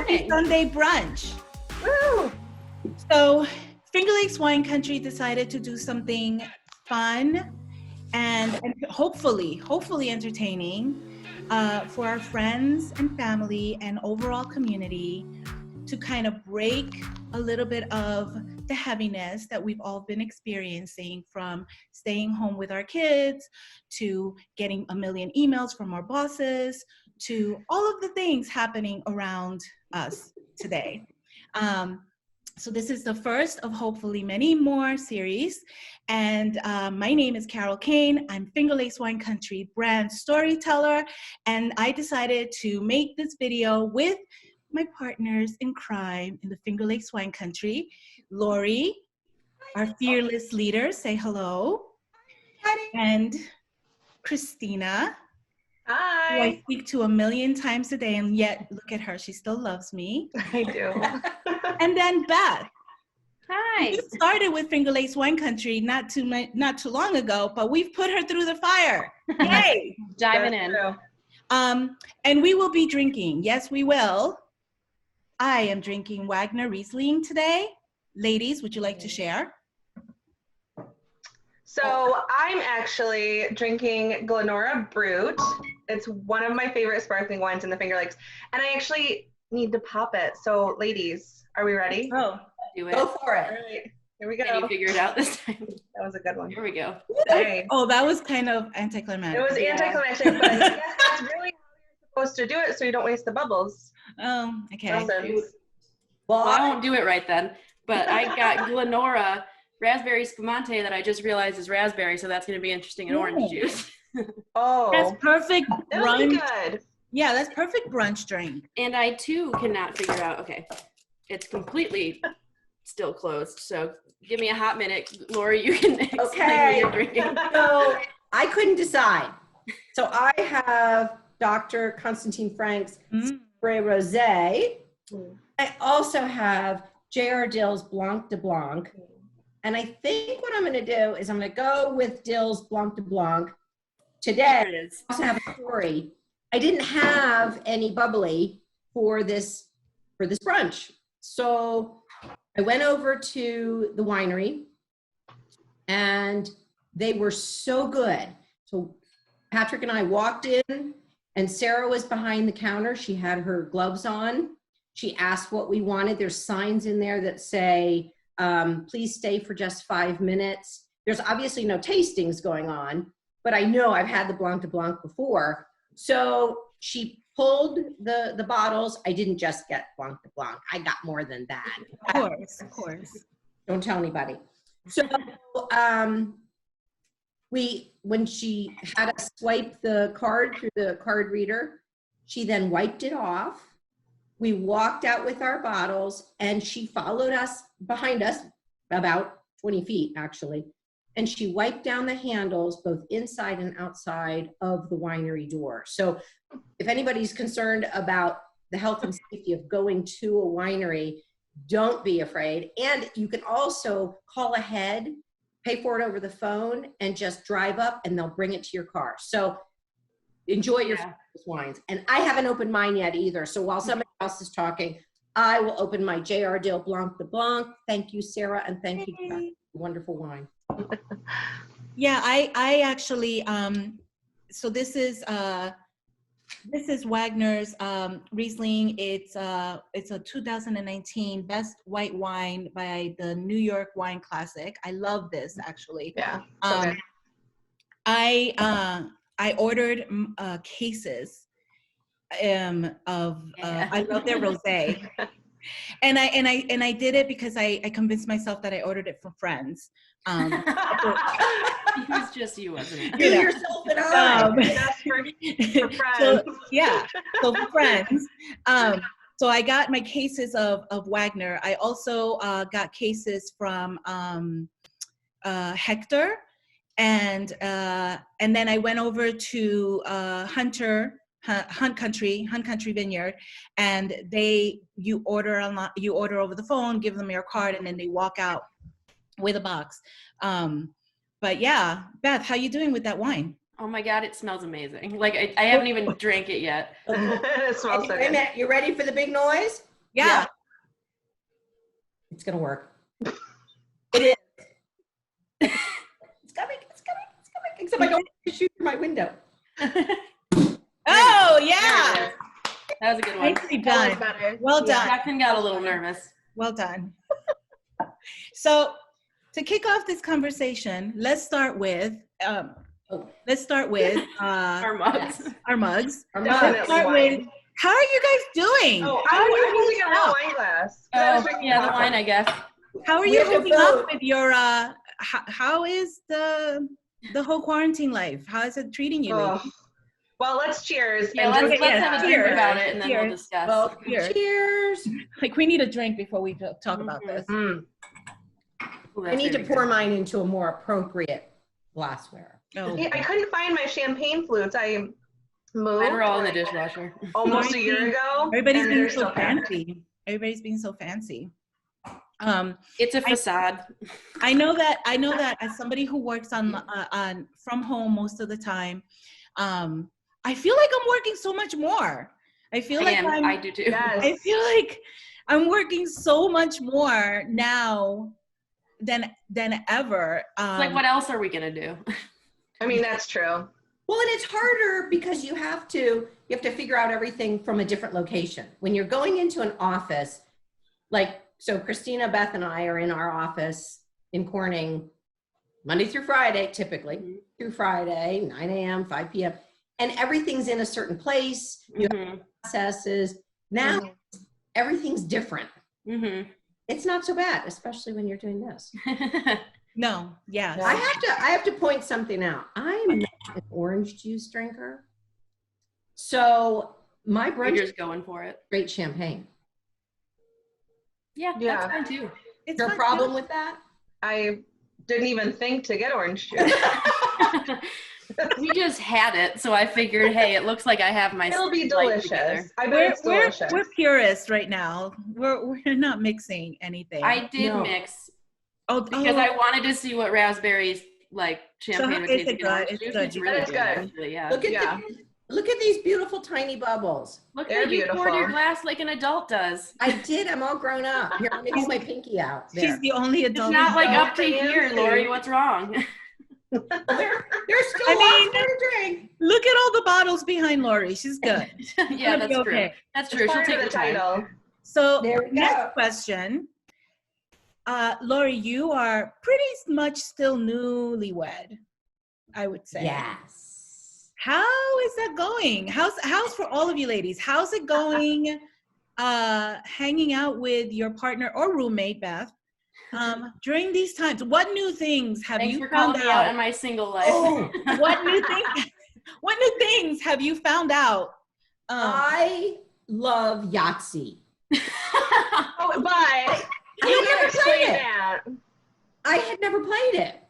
Happy Sunday brunch. Woo! So Finger Lakes Wine Country decided to do something fun and hopefully entertaining for our friends and family and overall community to kind of break a little bit of the heaviness that we've all been experiencing, from staying home with our kids to getting a million emails from our bosses to all of the things happening around us today. So this is the first of hopefully many more series. And my name is Carol Cain. I'm Finger Lakes Wine Country brand storyteller. And I decided to make this video with my partners in crime in the Finger Lakes Wine Country. Laury, our fearless leader, say hello. Hi. And Christina, Hi. who I speak to a million times a day, and yet look at her, she still loves me. I do. And then Beth. Hi. We started with Finger Lakes Wine Country not too long ago, but we've put her through the fire. Yay! Diving in. True. And we will be drinking. Yes, we will. I am drinking Wagner Riesling today. Ladies, would you like to share? So I'm actually drinking Glenora Brut. It's one of my favorite sparkling wines in the Finger Lakes. And I actually need to pop it. So ladies, are we ready? Oh, Do it. Go for All it. right. Here we go. Can you figure it out this time? That was a good one. Here we go. Okay. oh, that was kind of anticlimactic. It was anticlimactic, but I guess that's really how you're supposed to do it so you don't waste the bubbles. Oh, okay. Awesome. Well, Well, I won't do it right then, but I got Glenora raspberry spumante that I just realized is raspberry, so that's going to be interesting in orange juice. Oh, That's perfect that'll be brunch. good. Yeah, that's perfect brunch drink. And I too cannot figure out, okay, it's completely still closed, so give me a hot minute. Laurie, you can explain what you're drinking. so I couldn't decide. So I have Dr. Constantine Frank's Spray Rosé. I also have J.R. Dill's Blanc de Blanc. And I think what I'm going to do is I'm going to go with Dill's Blanc de Blanc today. There it is. I also have a story. I didn't have any bubbly for this brunch. So I went over to the winery and they were so good. So Patrick and I walked in and Sarah was behind the counter. She had her gloves on. She asked what we wanted. There's signs in there that say, please stay for just 5 minutes. There's obviously no tastings going on, but I know I've had the Blanc de Blanc before. So she pulled the bottles. I didn't just get Blanc de Blanc. I got more than that. Of course. Don't tell anybody. So when she had us swipe the card through the card reader, she then wiped it off. We walked out with our bottles and she followed us behind us about 20 feet actually. And she wiped down the handles both inside and outside of the winery door. So if anybody's concerned about the health and safety of going to a winery, don't be afraid. And you can also call ahead, pay for it over the phone, and just drive up and they'll bring it to your car. So enjoy your wines. And I haven't opened mine yet either. So while somebody else is talking, I will open my J.R. Dill Blanc de Blanc. Thank you, Sarah, and thank you, Beth. Wonderful wine. Yeah, I actually, so this is Wagner's Riesling. It's a 2019 best white wine by the New York Wine Classic. I love this actually. Yeah. I ordered cases of I love their rosé. And I did it because I convinced myself that I ordered it for friends. It was just you, wasn't it? You yourself and I. That's for friends. So, yeah, so for friends. So I got my cases of Wagner. I also got cases from Hector, and then I went over to Hunt Country Vineyard, and you order over the phone, give them your card, and then they walk out with a box. But yeah, Beth, how you doing with that wine? Oh my God, it smells amazing. Like I haven't even drank it yet. It smells so Wait a good. minute, you ready for the big noise? Yeah. It's gonna work. It is. It's coming. It's coming. It's coming. Except I don't want to shoot through my window. Oh, yeah. That was a good one. Nicely That was done. better. Well done. Jackson got a little nervous. Well done. So to kick off this conversation, let's start with Our mugs. our mugs. Definitely Start wine. with, how are you guys doing? Oh, How are I'm you using holding a up? wine glass. Oh, yeah, the wine, I guess. How are We you have to holding up vote. with your how is the whole quarantine life? How is it treating you? Oh. Well, let's cheers. Yeah, and let's drink have a drink cheers. about it and then we'll Cheers. discuss. Well, Cheers. cheers. Like, we need a drink before we talk about this. Mm. Ooh, I that's need to very pour good. mine into a more appropriate glassware. Oh, Yeah, I couldn't find my champagne flutes. I moved Mine were all in the like, dishwasher. almost a year ago. everybody's and being they're so still there. fancy. Everybody's being so fancy. It's a facade. I know that as somebody who works on from home most of the time, I feel like I'm working so much more. I feel like I do too. Yes. I feel like I'm working so much more now than ever. It's like, what else are we gonna do? I mean, that's true. Well, and it's harder because you have to figure out everything from a different location. When you're going into an office, like, so Christina, Beth, and I are in our office in Corning Monday through Friday, typically, through Friday, 9 a.m., 5 p.m., and everything's in a certain place. You have processes. Now, everything's different. Mm-hmm. It's not so bad, especially when you're doing this. No, yeah. I have to point something out. I'm not an orange juice drinker. So my brunch is Peter's going for it. straight champagne. Yeah, Yeah. that's fine too. It's Your not problem good. with that? I didn't even think to get orange juice. We just had it, so I figured, hey, it looks like I have my It'll be life together. delicious. I bet it's delicious. We're purists right now. We're not mixing anything. I did No. mix oh, because I wanted to see what raspberries like champagne would is taste it like. good? It's Juice. good. It's You really It's good. good. Actually, yeah. Look at Yeah. look at these beautiful tiny bubbles. Look They're at you poured your beautiful. glass like an adult does. I did. I'm all grown up. Here, let me hold my pinky out. There. she's the only It's adult. not like so up to here, fancy. Lori. What's wrong? There's still I lots mean- more to drink. Look at all the bottles behind Lori. She's good. Yeah, Gonna be that's true. okay. That's It's true. She'll part take of the the time. title. So There we next go. question. Lori, you are pretty much still newlywed, I would say. Yes. How is that going? How's for all of you ladies? How's it going hanging out with your partner or roommate, Beth, during these times? What new things have Thanks you for found calling me out in out? my single life. Oh, What new things have you found out? I love Yahtzee. Oh, but I you had gotta never explain played it. that. I had never played it.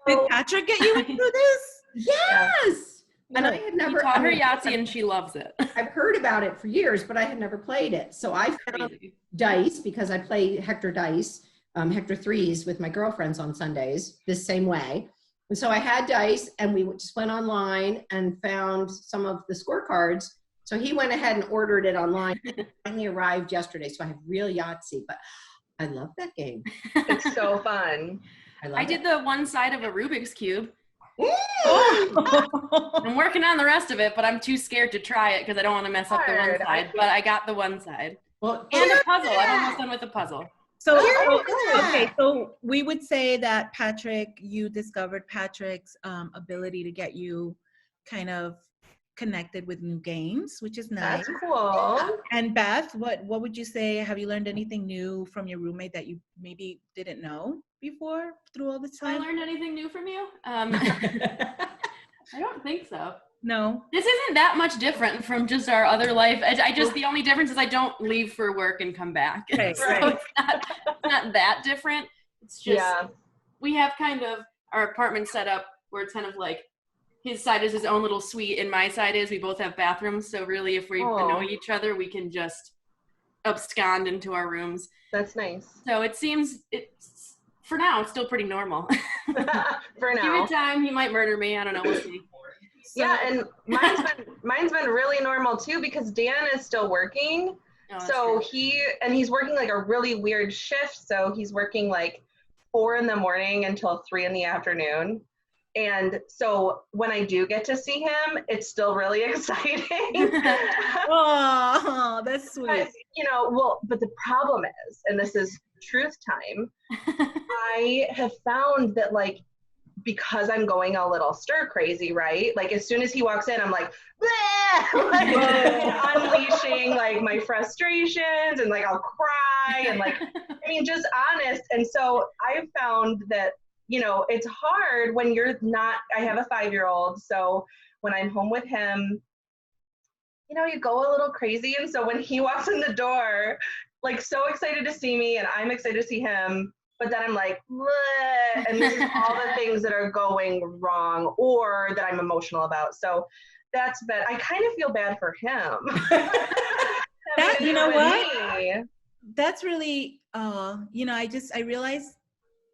Did Patrick get you into this? Yes. And I had He never. taught I her mean, Yahtzee and she loves it. I've heard about it for years, but I had never played it. So I found Crazy. dice because I play Hector dice, Hector threes with my girlfriends on Sundays, this same way. And so I had dice and we just went online and found some of the scorecards. So he went ahead and ordered it online. It finally arrived yesterday. So I have real Yahtzee, but I love that game. It's so fun. I did the one side of a Rubik's Cube. Oh. I'm working on the rest of it, but I'm too scared to try it because I don't want to mess up the one Hard. side. But I got the one side. Well, And cheers a puzzle. to I'm that. almost done with the puzzle. So, Cheers to okay, that. so we would say that Patrick, you discovered Patrick's ability to get you kind of connected with new games, which is nice. That's cool. And Beth, what would you say? Have you learned anything new from your roommate that you maybe didn't know before through all this Have I time? learned anything new from you? I don't think so. No. This isn't that much different from just our other life. I just, the only difference is I don't leave for work and come back. Right, So right. it's not that different. It's just, Yeah. we have kind of our apartment set up where it's kind of like his side is his own little suite and my side is we both have bathrooms. So really if we Oh. annoy each other, we can just abscond into our rooms. That's nice. So it seems, it's for now, it's still pretty normal. For Give now. it time. He might murder me. I don't know. We'll see. Yeah, and mine's been really normal too because Dan is still working. So he's working like a really weird shift. So he's working like 4 a.m. until 3 p.m. And so when I do get to see him, it's still really exciting. Oh, that's sweet. But, you know, but the problem is, and this is truth time, I have found that like, because I'm going a little stir crazy, right? Like as soon as he walks in, I'm like, like unleashing like my frustrations, and like I'll cry, and like, I mean, just honest. And so I've found that, you know, it's hard when you're not, I have a 5-year-old. So when I'm home with him, you know, you go a little crazy. And so when he walks in the door, like so excited to see me, and I'm excited to see him, but then I'm like, bleh, and this is all the things that are going wrong or that I'm emotional about. So that's bad. I kind of feel bad for him. That, you know what? Me. That's really, you know, I realized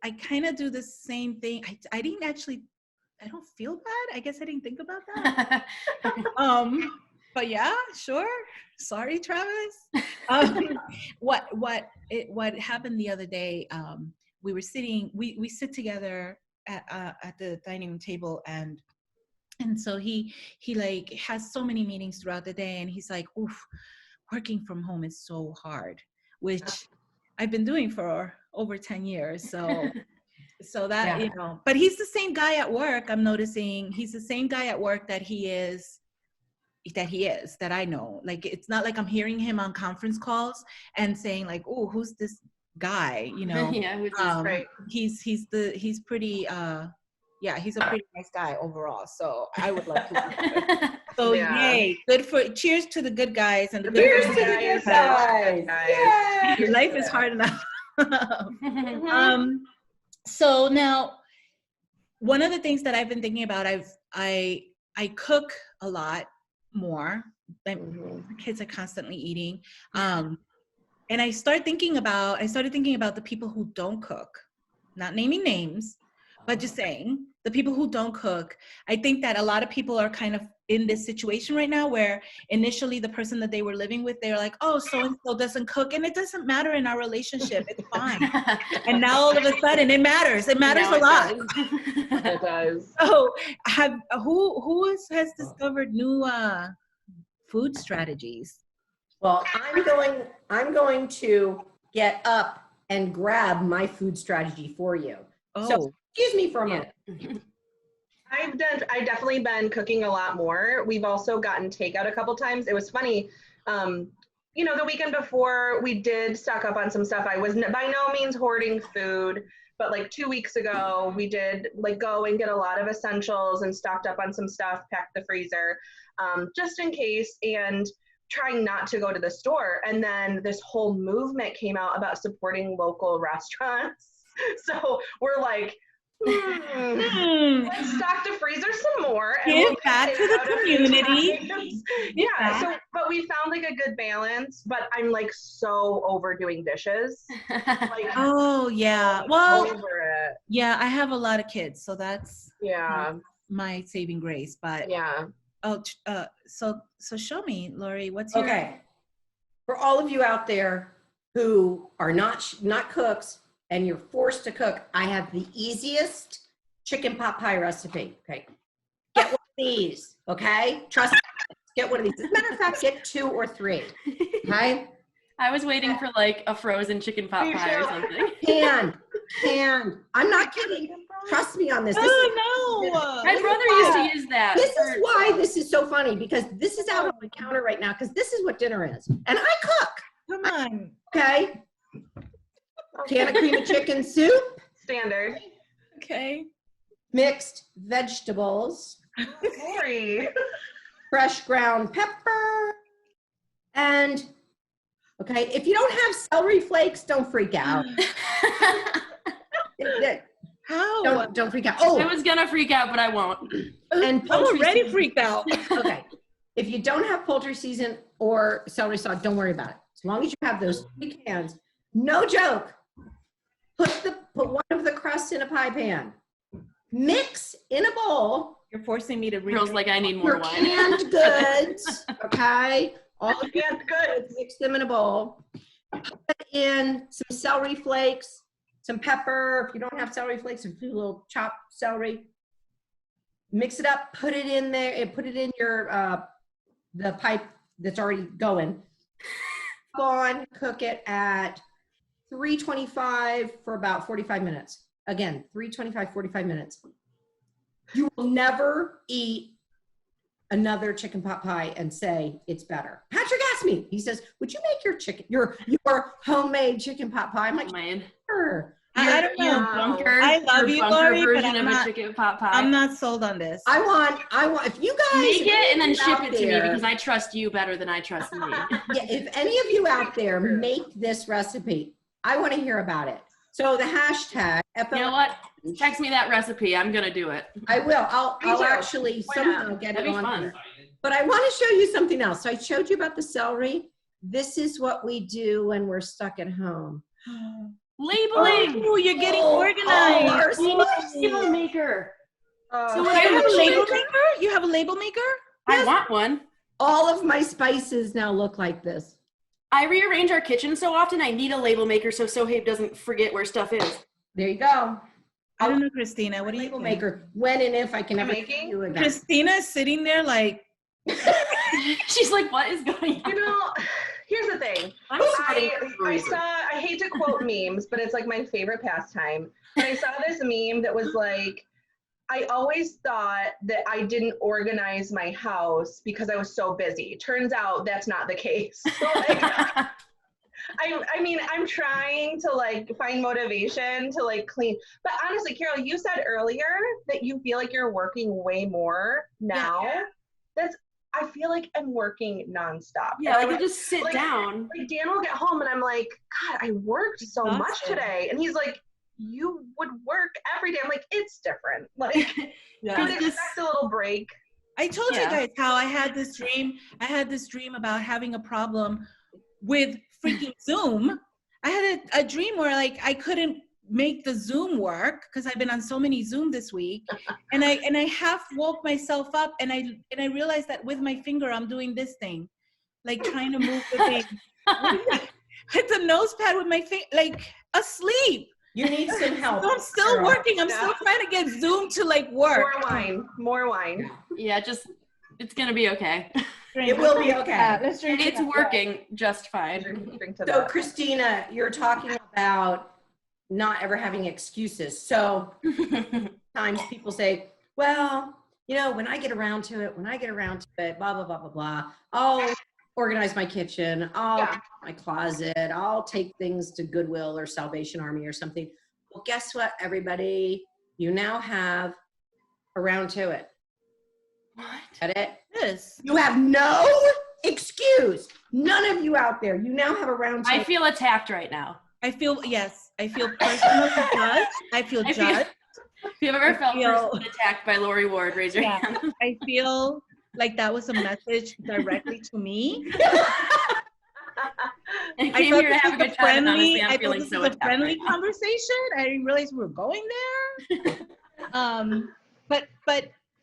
I kind of do the same thing. I didn't actually, I don't feel bad. I guess I didn't think about that. But yeah, sure. Sorry, Travis. What happened the other day? We were sitting. We sit together at the dining room table, and so he like has so many meetings throughout the day, and he's like, "Oof, working from home is so hard," which I've been doing for over 10 years. So that, you know, but he's the same guy at work. I'm noticing he's the same guy at work that I know. Like, it's not like I'm hearing him on conference calls and saying like, oh, who's this guy? You know, Yeah, who's this? Right. He's pretty, yeah, he's a pretty nice guy overall. So I would love to. So yay, cheers to the good guys and the Cheers good to the good guys. Yay. Your life is hard enough. So now, one of the things that I've been thinking about, I cook a lot more. My kids are constantly eating, and I started thinking about the people who don't cook, not naming names, but just saying the people who don't cook. I think that a lot of people are kind of in this situation right now where initially the person that they were living with, they're like, oh, so-and-so doesn't cook, and it doesn't matter in our relationship. It's fine. And now all of a sudden it matters. It matters a lot. It does. So who has discovered new food strategies? Well, I'm going to get up and grab my food strategy for you. Oh, So excuse me for a moment. I've definitely been cooking a lot more. We've also gotten takeout a couple times. It was funny. You know, the weekend before we did stock up on some stuff. I was by no means hoarding food, but like 2 weeks ago, we did like go and get a lot of essentials and stocked up on some stuff, packed the freezer, just in case, and trying not to go to the store. And then this whole movement came out about supporting local restaurants. So we're like, let's stock the freezer some more and give we'll back to the community. Yeah, so but we found like a good balance, but I'm like so overdoing dishes. Like, Oh yeah, well, over it. yeah, I have a lot of kids, so that's Yeah, my saving grace. But yeah. so show me, Laurie, what's your Okay. For all of you out there who are not cooks and you're forced to cook, I have the easiest chicken pot pie recipe. Okay. Get one of these. Okay. Trust me. Get one of these. As a matter of fact, get 2 or 3. Okay. I was waiting for like a frozen chicken pot pie or something. Canned. I'm not kidding. Trust me on this. Oh no! My brother used to use that. This is why this is so funny, because this is out on the counter right now, because this is what dinner is. And I cook. Come on. Okay. Can of cream of chicken soup. Standard. Okay. Mixed vegetables. Sorry. Fresh ground pepper. And, okay, if you don't have celery flakes, don't freak out. How? Don't freak out. I Oh, was gonna freak out, but I won't. and I'm poultry already season. freaked out. Okay. If you don't have poultry season or celery sauce, don't worry about it. As long as you have those 3 cans, no joke. Put one of the crusts in a pie pan. Mix in a bowl You're forcing me to read. Girls like I need more your wine. canned goods, okay? All the canned goods, mix them in a bowl. Put in some celery flakes, some pepper. If you don't have celery flakes, a few little chopped celery. Mix it up, put it in there, and put it in your the pipe that's already going. Go on, cook it at 325 for about 45 minutes. Again, 325, 45 minutes. You will never eat another chicken pot pie and say it's better. Patrick asked me, he says, would you make your homemade chicken pot pie? I'm like, sure. I don't know. Bunker, I love you, Laury, but version of a chicken pot pie. I'm not sold on this. I want, if you guys make it and then ship it to me there, because I trust you better than I trust me. yeah, if any of you out there make this recipe, I want to hear about it. So the hashtag, You know what? Text me that recipe. I'm gonna do it. I will. I'll Me too. actually Why somehow not? get That'd it be on fun. here. But I want to show you something else. So I showed you about the celery. This is what we do when we're stuck at home. Labeling. Oh, you're getting Oh, organized. Label maker. Oh, So I you have have a a label label- maker? You have a label maker? I want one. All of my spices now look like this. I rearrange our kitchen so often. I need a label maker so Sohaib doesn't forget where stuff is. There you go. I don't know, Christina. What do you Label think? maker. When and if I can ever Making? do again. Christina is sitting there like, She's like, what is going on? you know, here's the thing. I'm starting I hate to quote memes, but it's like my favorite pastime. And I saw this meme that was like, I always thought that I didn't organize my house because I was so busy. Turns out that's not the case. So like, I mean, I'm trying to like find motivation to like clean. But honestly, Carol, you said earlier that you feel like you're working way more now. Yeah. I feel like I'm working nonstop. Yeah, And like I you just sit like- down. like Dan will get home and I'm like, God, I worked so much Exhausted. today. And he's like, you would work every day. I'm like, it's different. Like, I would This- expect a little break. I told you Yeah. guys how I had this dream. I had this dream about having a problem with freaking Zoom. I had a dream where like I couldn't make the Zoom work because I've been on so many Zoom this week, and I half woke myself up and I realized that with my finger I'm doing this thing, like trying to move the thing. Hit the nose pad with my finger, like asleep. You need some help. So I'm still Carol. working. I'm still trying to get Zoom to like work. More wine. Yeah, it's gonna be okay. It will be okay. Let's drink. It's working just fine. Drink to So that. Christina, you're talking about not ever having excuses. So sometimes people say, well, you know, when I get around to it, blah, blah, blah, blah, blah, I'll organize my kitchen. I'll Yeah. clean my closet. I'll take things to Goodwill or Salvation Army or something. Well, guess what, everybody? You now have around to it. What? Get it? Yes. You have no excuse. None of you out there. You now have around to I it. feel attacked right now. I feel personally judged. I feel I feel- judged. If you've ever felt feel- personally attacked by Laury Ward, raise your Yeah. hand. I feel like that was a message directly to me. I I came thought here to this have a was good time, and honestly, I'm I thought feeling this so was a attacked friendly right now. conversation. I didn't realize we were going there. But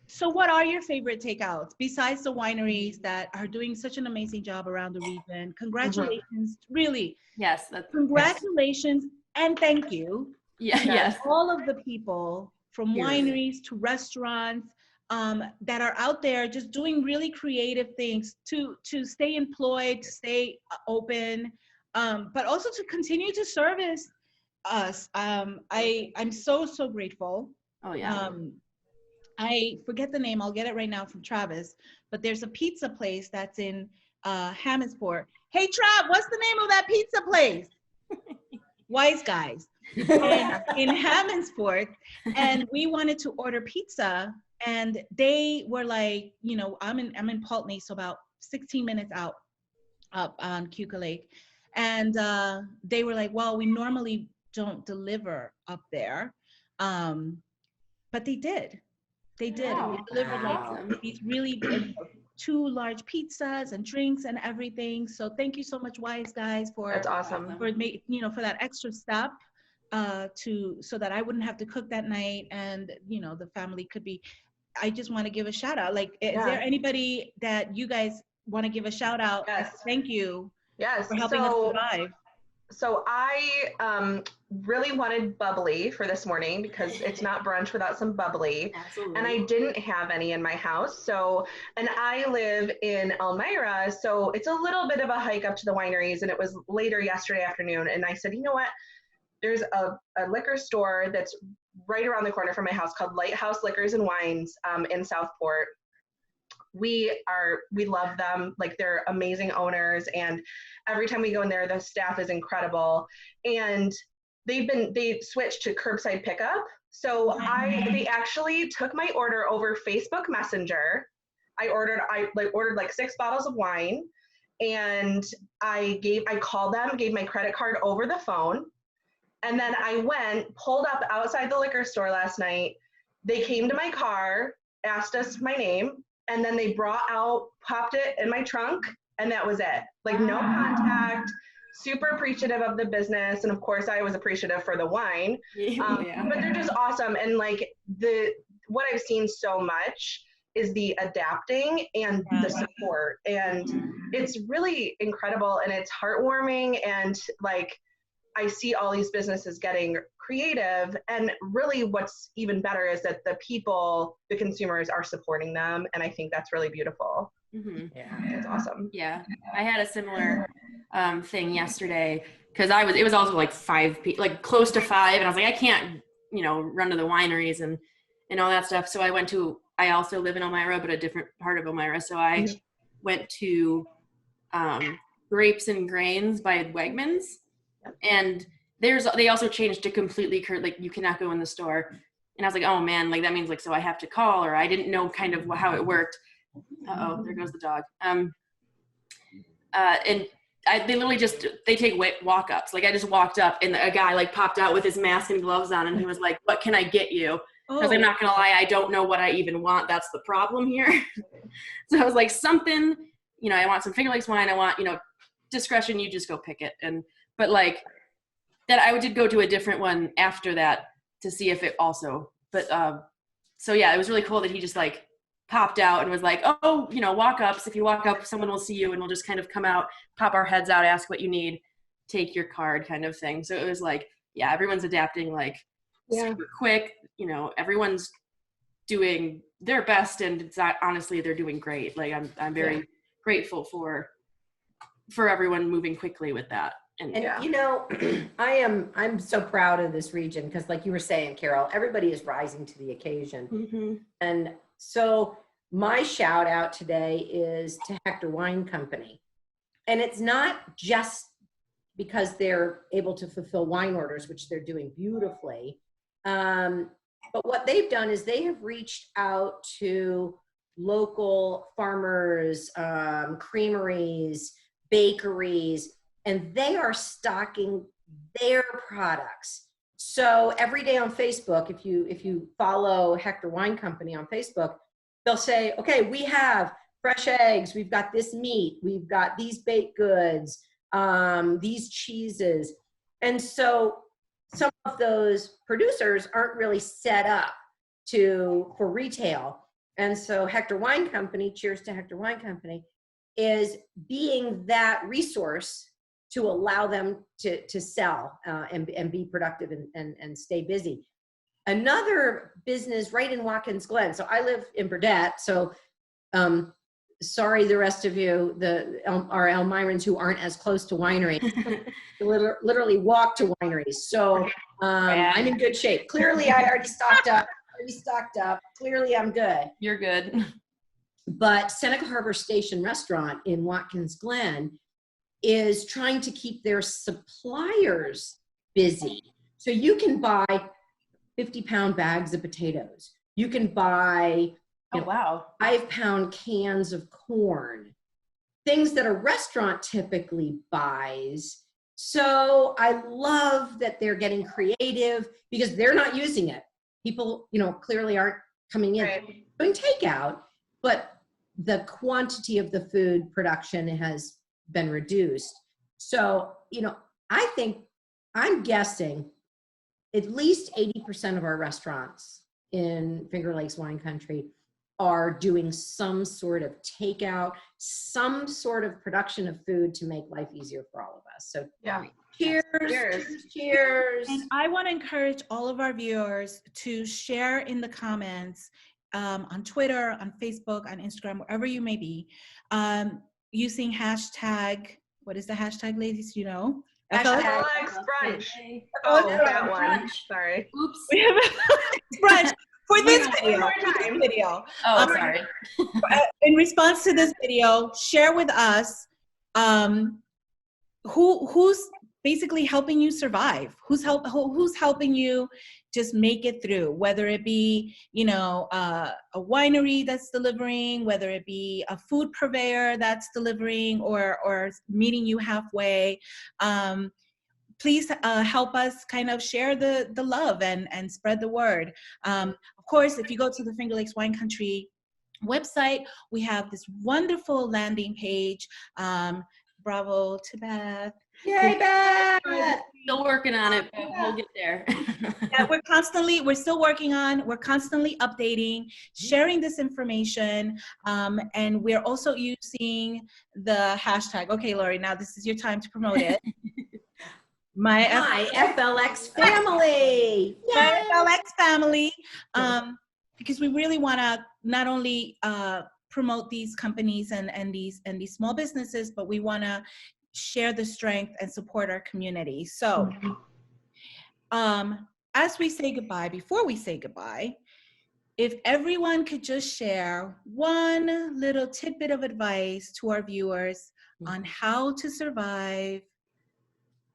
so what are your favorite takeouts besides the wineries that are doing such an amazing job around the region? Congratulations, really. Yes, that's Congratulations and thank you. yes. All of the people from Cheers. wineries to restaurants that are out there just doing really creative things to stay employed, to stay open, but also to continue to service us. I'm so grateful. Oh yeah. I forget the name. I'll get it right now from Travis. But there's a pizza place that's in Hammondsport. Hey, Trav, what's the name of that pizza place? Wise Guys in Hammondsport, and we wanted to order pizza, and they were like, you know, I'm in Pulteney, so about 16 minutes out up on Cuca Lake, and they were like, well, we normally don't deliver up there, but they did. They did. Wow. They delivered Wow. like these really 2 large pizzas and drinks and everything. So thank you so much, Wise Guys, for That's awesome. for for that extra step so that I wouldn't have to cook that night, and the family could be. I just want to give a shout out. Like, is there anybody that you guys want to give a shout out. Yes. Thank you Yes. for helping us survive. So I really wanted bubbly for this morning because it's not brunch without some bubbly. Absolutely. And I didn't have any in my house. So, and I live in Elmira, so it's a little bit of a hike up to the wineries. And it was later yesterday afternoon. And I said, you know what? There's a liquor store that's right around the corner from my house called Lighthouse Liquors and Wines in Southport. We love them. Like, they're amazing owners, and every time we go in there, the staff is incredible. And they switched to curbside pickup. So they actually took my order over Facebook Messenger. I ordered like 6 bottles of wine, and I called them, gave my credit card over the phone. And then I pulled up outside the liquor store last night. They came to my car, asked us my name, and then they popped it in my trunk, and that was it. Like, no contact, super appreciative of the business. And of course I was appreciative for the wine, but they're just awesome. And like what I've seen so much is the adapting and the support, and it's really incredible, and it's heartwarming. And like, I see all these businesses getting creative, and really what's even better is that the consumers are supporting them. And I think that's really beautiful. Mm-hmm. Yeah, it's awesome. Yeah, I had a similar thing yesterday, because it was also like 5 people, like close to 5, and I was like, I can't, run to the wineries and all that stuff. So I also live in Elmira, but a different part of Elmira. So I went to Grapes and Grains by Wegmans. And they also changed to completely like, you cannot go in the store. And I was like, oh man, like that means like, so I have to call, or I didn't know kind of how it worked. Uh-oh, there goes the dog. And they literally they take walk-ups. Like, I just walked up, and a guy like popped out with his mask and gloves on, and he was like, what can I get you? Because I'm not gonna lie, I don't know what I even want. That's the problem here. So I was like, something, I want some Finger Lakes wine. I want, discretion, you just go pick it. But like that, I did go to a different one after that to see if it also, but so yeah, it was really cool that he just like popped out and was like, oh, walk ups. If you walk up, someone will see you, and we'll just kind of come out, pop our heads out, ask what you need, take your card, kind of thing. So it was like, yeah, everyone's adapting like super quick. Everyone's doing their best, and it's not, honestly, they're doing great. Like, I'm very grateful for everyone moving quickly with that. And I'm so proud of this region, because like you were saying, Carol, everybody is rising to the occasion. Mm-hmm. And so my shout out today is to Hector Wine Company. And it's not just because they're able to fulfill wine orders, which they're doing beautifully. But what they've done is they have reached out to local farmers, creameries, bakeries, and they are stocking their products. So every day on Facebook, if you follow Hector Wine Company on Facebook, they'll say, okay, we have fresh eggs, we've got this meat, we've got these baked goods, these cheeses. And so some of those producers aren't really set up for retail. And so Hector Wine Company, cheers to Hector Wine Company, is being that resource to allow them to sell and be productive and stay busy. Another business right in Watkins Glen. So I live in Burdett. So sorry, the rest of you, our Elmirans who aren't as close to wineries, literally walk to wineries. So I'm in good shape. Clearly, I already stocked up. Clearly, I'm good. You're good. But Seneca Harbor Station Restaurant in Watkins Glen is trying to keep their suppliers busy. So you can buy 50-pound bags of potatoes. You can buy 5-pound cans of corn, things that a restaurant typically buys. So I love that they're getting creative because they're not using it. People, clearly aren't coming in doing takeout, but the quantity of the food production has been reduced. So, I'm guessing at least 80% of our restaurants in Finger Lakes wine country are doing some sort of takeout, some sort of production of food to make life easier for all of us. So Yeah. cheers, Cheers. cheers. And I want to encourage all of our viewers to share in the comments on Twitter, on Facebook, on Instagram, wherever you may be, using hashtag, what is the hashtag, ladies? You know? Hashtag FLXbrunch. Oh, Oh, that one. Sorry. Oops. We have brunch for this One more time. video. Oh, sorry. In response to this video, share with us who's basically helping you survive, who's helping you just make it through, whether it be, you know, a winery that's delivering, whether it be a food purveyor that's delivering or meeting you halfway. Please help us kind of share the love and spread the word. Of course, if you go to the Finger Lakes Wine Country website, we have this wonderful landing page. Bravo to Beth. Yay, Beth! Still working on it, but we'll get there. That we're still working on, we're constantly updating, sharing this information, and we're also using the hashtag. Okay, Laury, now this is your time to promote it. My FLX family. My FLX family, because we really want to not only promote these companies and these small businesses, but we want to share the strength and support our community. So as we say goodbye, before we say goodbye, if everyone could just share one little tidbit of advice to our viewers on how to survive,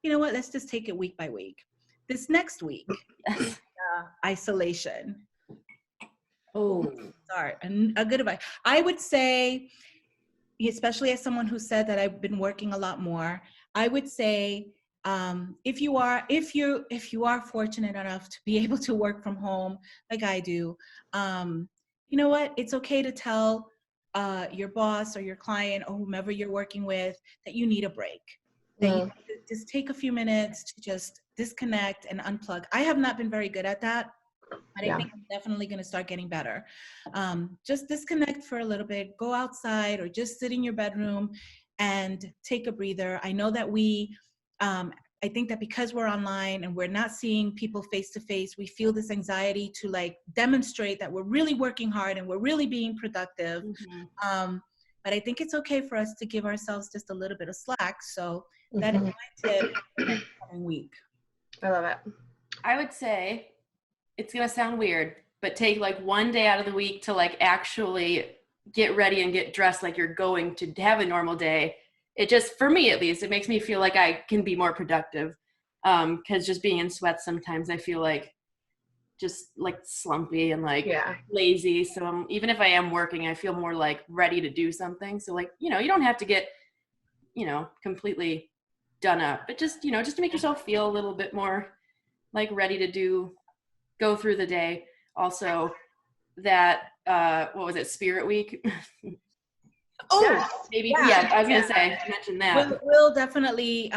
you know what, let's just take it week by week. This next week, isolation. Oh, sorry, a good advice. I would say, especially as someone who said that I've been working a lot more, I would say if you are fortunate enough to be able to work from home like I do, you know what? It's okay to tell your boss or your client or whomever you're working with that you need a break. That you just take a few minutes to just disconnect and unplug. I have not been very good at that, but I think I'm definitely going to start getting better. Just disconnect for a little bit, go outside or just sit in your bedroom and take a breather. I know that I think that because we're online and we're not seeing people face to face, we feel this anxiety to like demonstrate that we're really working hard and we're really being productive. But I think it's okay for us to give ourselves just a little bit of slack. So that is my tip for the next coming week. I love it. I would say, it's going to sound weird, but take like one day out of the week to like actually get ready and get dressed like you're going to have a normal day. It just, for me at least, it makes me feel like I can be more productive. Because just being in sweats sometimes I feel like just like slumpy and like lazy. So even if I am working, I feel more like ready to do something. So like, you know, you don't have to get, you know, completely done up, but just, you know, just to make yourself feel a little bit more like ready to go through the day. Also that, what was it? Spirit Week. Oh, yes. Maybe. Yeah. I was going to say, mention that. We'll definitely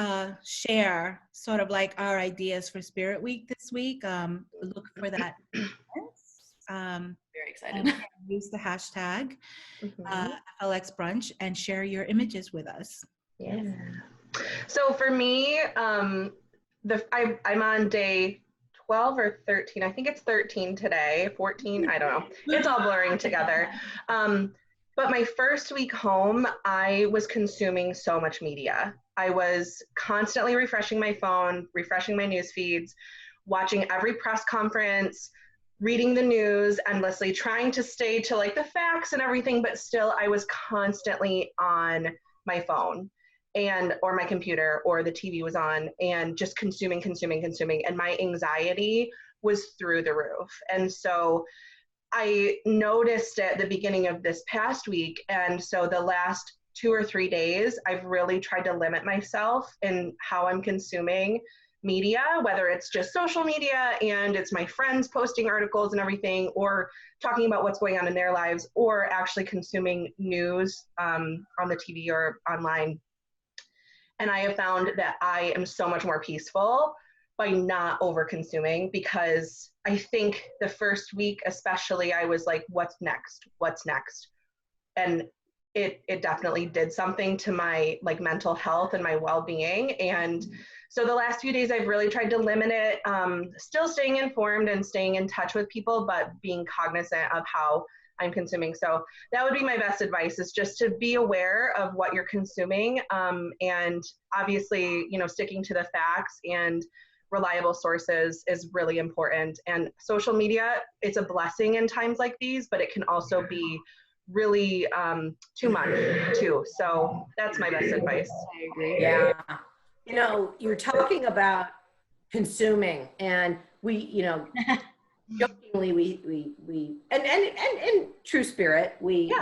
share sort of like our ideas for Spirit Week this week. Look for that. Very excited. Use the hashtag FLXbrunch and share your images with us. Yeah. So for me, I'm on day 12 or 13. I think it's 13 today, 14. I don't know. It's all blurring together. But my first week home, I was consuming so much media. I was constantly refreshing my phone, refreshing my news feeds, watching every press conference, reading the news endlessly, trying to stay to like the facts and everything, but still I was constantly on my phone or my computer, or the TV was on, and just consuming. And my anxiety was through the roof. And so I noticed at the beginning of this past week, and so the last 2 or 3 days, I've really tried to limit myself in how I'm consuming media, whether it's just social media and it's my friends posting articles and everything, or talking about what's going on in their lives, or actually consuming news on the TV or online. And I have found that I am so much more peaceful by not over consuming, because I think the first week especially I was like, what's next? And it definitely did something to my like mental health and my well-being. And so the last few days I've really tried to limit it, still staying informed and staying in touch with people, but being cognizant of how I'm consuming. So that would be my best advice, is just to be aware of what you're consuming, and obviously, you know, sticking to the facts and reliable sources is really important. And social media, it's a blessing in times like these, but it can also be really too much too. So that's my best advice. I agree. Yeah. You know, you're talking about consuming, and we, you know, jokingly, we and in true spirit, we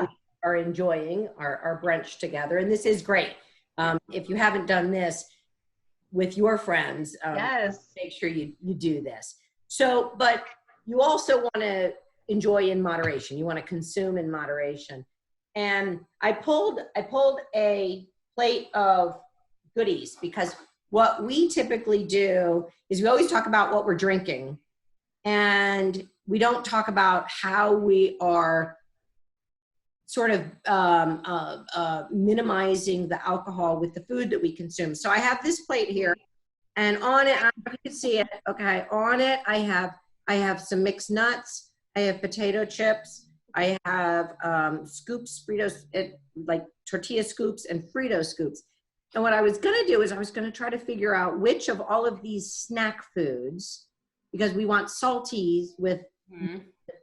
are enjoying our brunch together, and this is great. If you haven't done this with your friends, make sure you do this. So, but you also want to enjoy in moderation. You want to consume in moderation. And I pulled a plate of goodies, because what we typically do is we always talk about what we're drinking, and we don't talk about how we are sort of minimizing the alcohol with the food that we consume. So I have this plate here, and on it, you can see it. Okay, on it I have some mixed nuts. I have potato chips. I have scoops, Fritos, like tortilla scoops and Frito scoops. And what I was going to do is I was going to try to figure out which of all of these snack foods, because we want salties with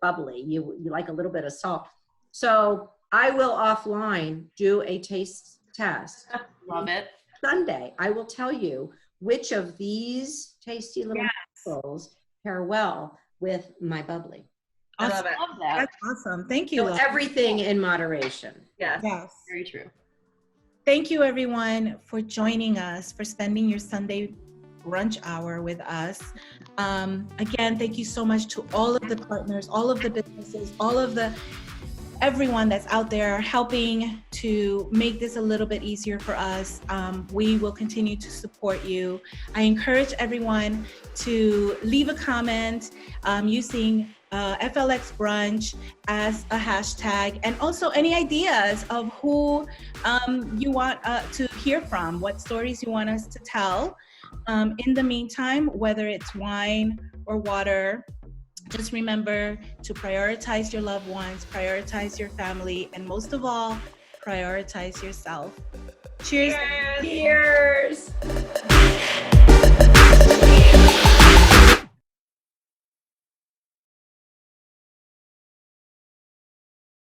bubbly. You like a little bit of salt. So I will offline do a taste test. Love it. Sunday, I will tell you which of these tasty little apples pair well with my bubbly. I love it. Love that. That's awesome. Thank you. So everything in moderation. Yes. Very true. Thank you, everyone, for joining us, for spending your Sunday brunch hour with us. Again, thank you so much to all of the partners, all of the businesses, everyone that's out there helping to make this a little bit easier for us. We will continue to support you. I encourage everyone to leave a comment using FLXbrunch as a hashtag, and also any ideas of who you want to hear from, what stories you want us to tell. In the meantime, whether it's wine or water, just remember to prioritize your loved ones, prioritize your family, and most of all, prioritize yourself. Cheers. Cheers. Cheers.